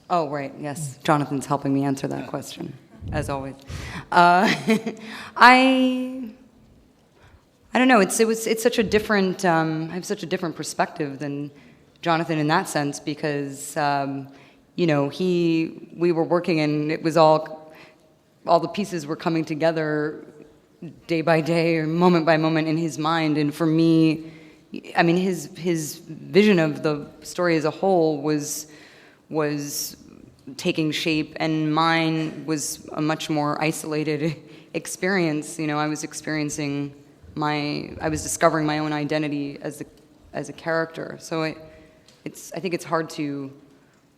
Oh, right, yes. Jonathan's helping me answer that question, as always. Uh, I don't know. It's such a different. I have such a different perspective than Jonathan in that sense because we were working and it was all the pieces were coming together day by day or moment by moment in his mind. And for me, I mean, his vision of the story as a whole was taking shape, and mine was a much more isolated experience. I was discovering my own identity as a character. So I think it's hard to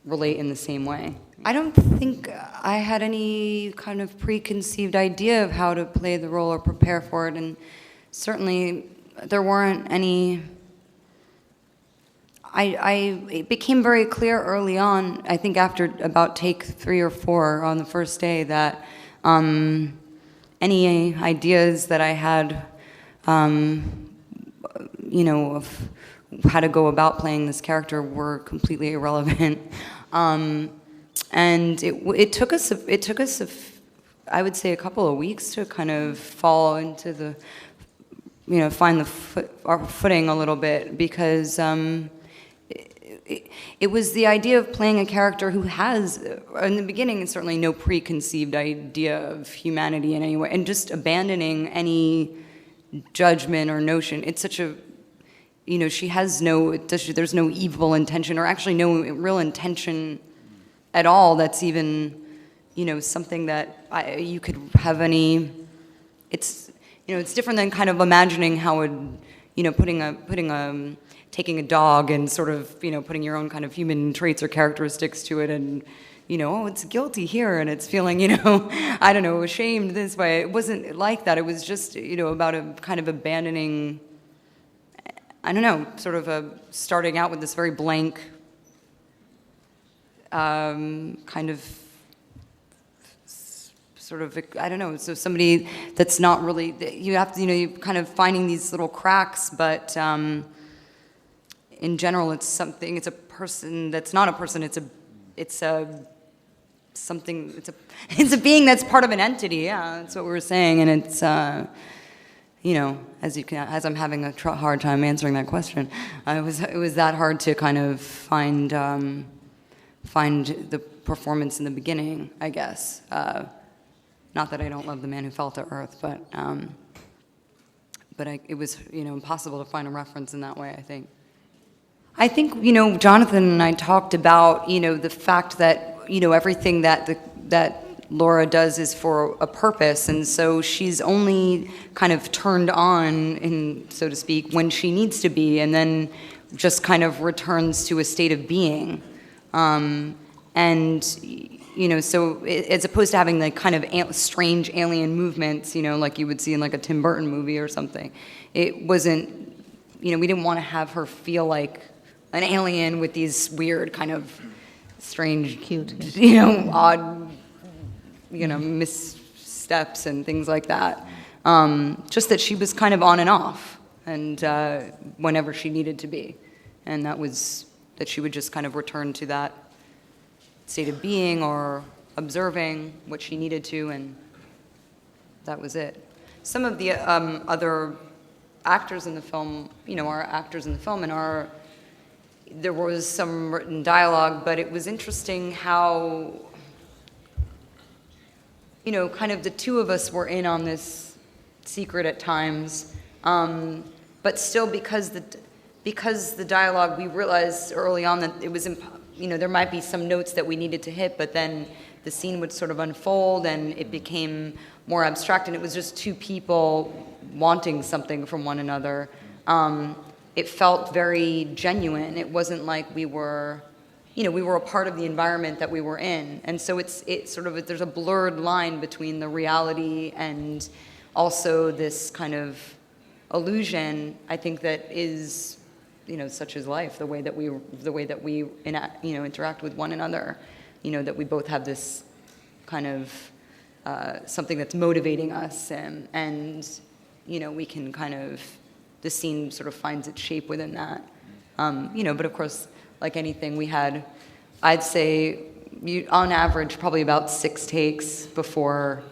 relate in the same way. I don't think I had any kind of preconceived idea of how to play the role or prepare for it, and certainly there weren't any. It became very clear early on, I think after about take 3 or 4 on the first day, that any ideas that I had, of how to go about playing this character were completely irrelevant. And it took us, I would say, a couple of weeks to kind of fall into the, find our footing a little bit, because it was the idea of playing a character who has, in the beginning, certainly no preconceived idea of humanity in any way, and just abandoning any judgment or notion. It's such a, she has there's no evil intention, or actually no real intention at all that's even, something that you could have any, it's different than kind of imagining how taking a dog and sort of, putting your own kind of human traits or characteristics to it, and, it's guilty here and it's feeling, I don't know, ashamed this way. It wasn't like that. It was just, about a kind of abandoning, I don't know, sort of starting out with this very blank kind of sort of, I don't know, so somebody that's not really, you have to, you kind of finding these little cracks, but in general, it's a person that's not a person, it's a being that's part of an entity, yeah, that's what we were saying, and it's, as I'm having a hard time answering that question, it was that hard to kind of find the performance in the beginning, I guess. Not that I don't love The Man Who Fell to Earth, but it was, impossible to find a reference in that way, I think. I think, Jonathan and I talked about, the fact that, everything that Laura does is for a purpose, and so she's only kind of turned on, so to speak, when she needs to be, and then just kind of returns to a state of being. So as opposed to having the kind of strange alien movements, like you would see in like a Tim Burton movie or something, it wasn't, we didn't want to have her feel like an alien with these weird kind of strange, cute, odd, missteps and things like that. Just that she was kind of on and off, and whenever she needed to be, and that was that she would just kind of return to that state of being or observing what she needed to, and that was it. Some of the other actors in the film, are actors in the film, and there was some written dialogue, but it was interesting how, kind of the two of us were in on this secret at times, but still because the dialogue, we realized early on that it was there might be some notes that we needed to hit, but then the scene would sort of unfold and it became more abstract, and it was just two people wanting something from one another. It felt very genuine. It wasn't like we were a part of the environment that we were in. And so it's sort of, there's a blurred line between the reality and also this kind of illusion, I think, that is, such as life, the way that we interact with one another, that we both have this kind of something that's motivating us, and we can kind of, the scene sort of finds its shape within that. But of course, like anything, I'd say on average, probably about 6 takes before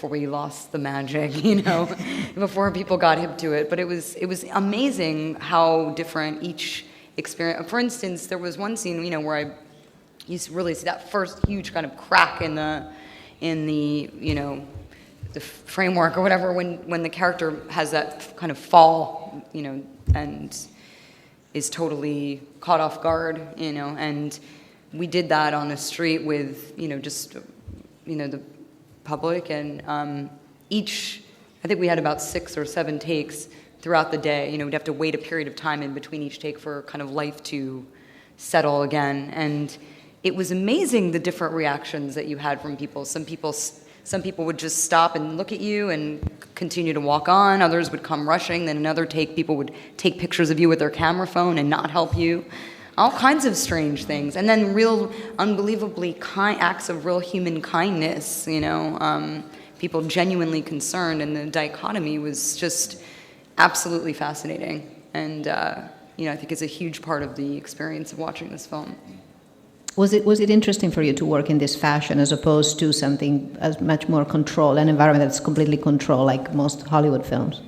we lost the magic, you know, before people got hip to it. But it was amazing how different each experience. For instance, there was one scene, you know, where I used to really see that first huge kind of crack in the you know, the framework or whatever, when the character has that kind of fall, you know, and is totally caught off guard, you know. And we did that on the street with, you know, just, you know, the public, and I think we had about 6 or 7 takes throughout the day. You know, we'd have to wait a period of time in between each take for kind of life to settle again. And it was amazing the different reactions that you had from people. Some people would just stop and look at you and continue to walk on. Others would come rushing. Then another take, people would take pictures of you with their camera phone and not help you. All kinds of strange things. And then real, unbelievably acts of real human kindness, you know, people genuinely concerned. And the dichotomy was just absolutely fascinating. And, you know, I think it's a huge part of the experience of watching this film. Was it interesting for you to work in this fashion as opposed to something as much more controlled, an environment that's completely controlled, like most Hollywood films?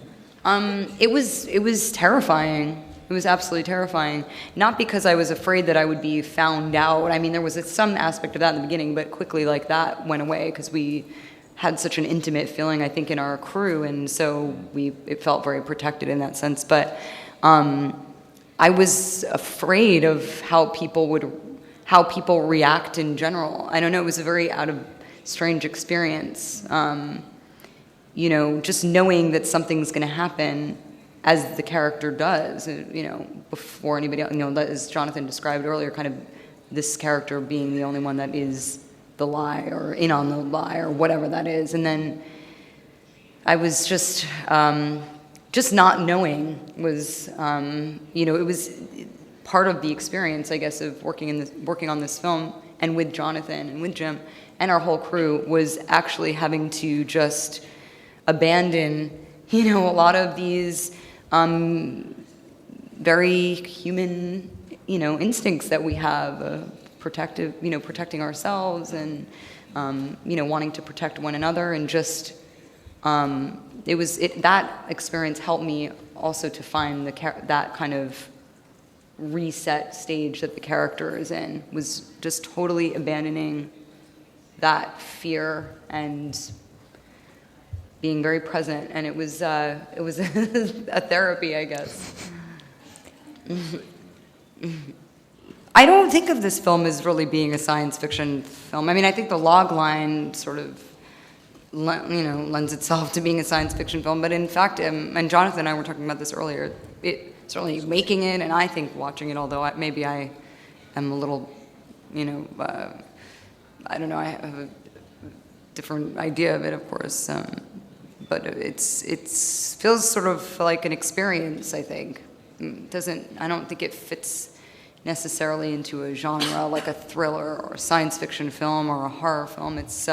It was terrifying. It was absolutely terrifying. Not because I was afraid that I would be found out. I mean, there was some aspect of that in the beginning, but quickly, like, that went away because we had such an intimate feeling, I think, in our crew, and so it felt very protected in that sense. But I was afraid of how people react in general. I don't know, it was a very strange experience. You know, just knowing that something's going to happen as the character does, you know, before anybody else, you know, as Jonathan described earlier, kind of this character being the only one that is the lie or in on the lie or whatever that is. And then I was just not knowing was, you know, it was part of the experience, I guess, of working on this film and with Jonathan and with Jim and our whole crew, was actually having to just abandon, you know, a lot of these very human, you know, instincts that we have, protecting ourselves and, you know, wanting to protect one another, and just, that experience helped me also to find that kind of reset stage that the character is in, was just totally abandoning that fear and being very present, and it was a therapy, I guess. I don't think of this film as really being a science fiction film. I mean, I think the log line sort of, you know, lends itself to being a science fiction film, but in fact, and Jonathan and I were talking about this earlier, it certainly making it, and I think watching it, although maybe I am a little, you know, I don't know, I have a different idea of it, of course, but it feels sort of like an experience, I think. I don't think it fits necessarily into a genre like a thriller or a science fiction film or a horror film. It's,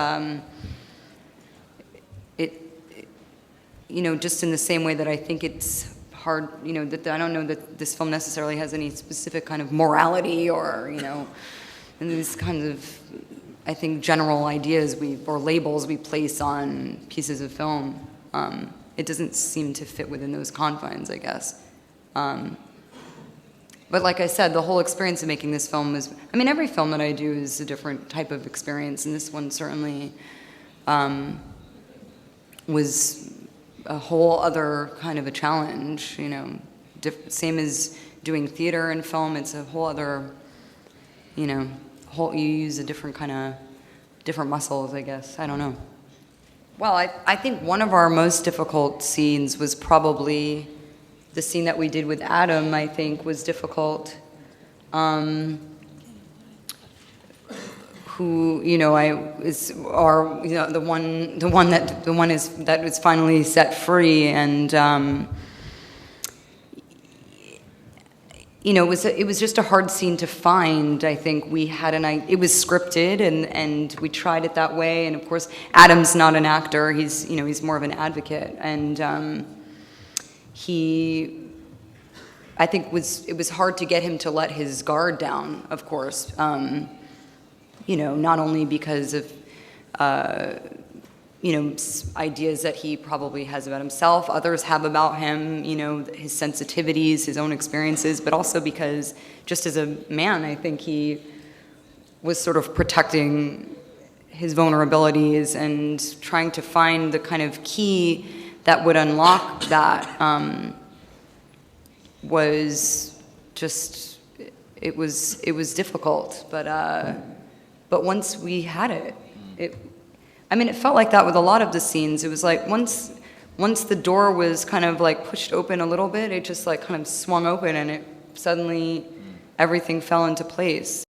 you know, just in the same way that I think it's hard, you know, that I don't know that this film necessarily has any specific kind of morality or, you know, and these kinds of, I think, general ideas or labels we place on pieces of film. It doesn't seem to fit within those confines, I guess. But like I said, the whole experience of making this film was, I mean, every film that I do is a different type of experience, and this one certainly was a whole other kind of a challenge, you know. Same as doing theater and film, it's a whole other, you know, you use a different muscles, I guess. I don't know. Well, I think one of our most difficult scenes was probably the scene that we did with Adam. I think was difficult. Who, you know, the one that was finally set free, and you know, it was just a hard scene to find. I think we had it was scripted, and we tried it that way. And of course, Adam's not an actor; he's more of an advocate, and I think it was hard to get him to let his guard down, of course. not only because of, ideas that he probably has about himself, others have about him, his sensitivities, his own experiences, but also because just as a man, I think he was sort of protecting his vulnerabilities and trying to find the kind of key that would unlock that. Was just, it was difficult, but once we had it felt like that with a lot of the scenes. It was like once the door was kind of like pushed open a little bit, it just like kind of swung open, and it suddenly everything fell into place.